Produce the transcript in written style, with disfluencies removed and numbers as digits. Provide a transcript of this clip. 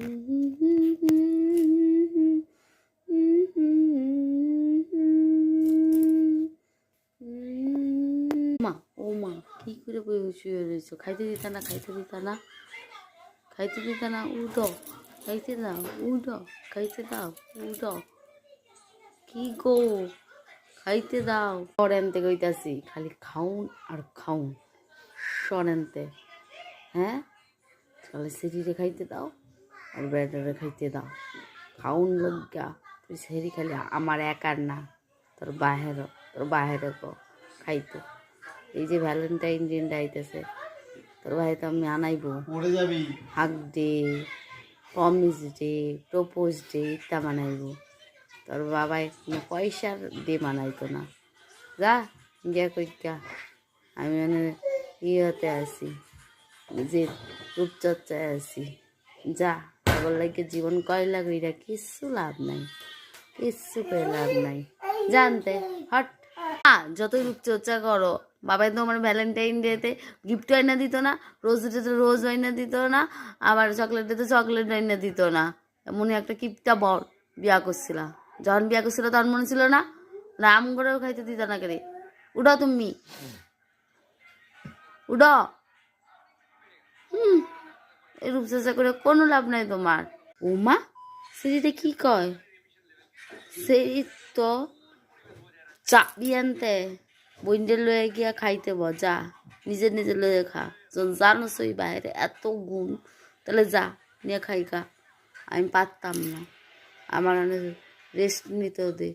মা ও মা কি করে শুয়ে রয়েছো? খাইতে দিতা না, খাইতে দিতা না, খাইতে দিতা না। উঠো, খাইতে দাও, উঠো, খাইতে দাও, উঠো। কি গো, খাইতে দাও। সরেনতে কইতাছি, খালি খাউন আর খাউন। সরেনতে, হ্যাঁ, খালি সিঁড়িরে খাইতে দাও আর বেটারে খাইতে দাও। খাউন লজ্ঞা তুই সেরি খালি আমার একার না, তোর বাহেরও খাইতো। এই যে ভ্যালেন্টাইন দিনটা আইতেছে, তোর ভাই তো আমি আনাইবো। Hug day, promise day, propose day ইত্যাদি বানাইব। তোর বাবাই কোনো পয়সার ডে বানাইতো না। যা গিয়া কইটা, আমি মানে ইয়েতে আছি, যে রূপচর্চায় আছি। যা, তোর লাগে জীবন কয়লা কইরা কিচ্ছু লাভ নাই, কিচ্ছু করে লাভ নাই। জানতে হট। যতই রূপচর্চা করো, বাবাই তো আমার ভ্যালেন্টাইন ডেতে গিফট আইনা দিত না, রোজ ডেতে রোজ আইনা দিত না, আবার চকলেট ডেতে চকলেট আইনা দিত না। মনে একটা কিপটা বর বিয়া করছিলাম, যখন বিয়া করছিল তখন মনে ছিল না? রাম করেও খাইতে দিত না কে। উঠো তুমি, উঠো। এই রূপচর্চা করে কোনো লাভ নাই তোমার। উমা সেটা কি কয়? সেই তো চাবি আনতে বইন্ডের লয়ে গিয়া খাইতে যা, নিজে নিজে লয়ে খা। জানোস ওই বাইরে এত গুণ, তাহলে যা নিয়ে খাই খা। আমি পারতাম না, আমার অনেক রেস্ট নিতেও দে।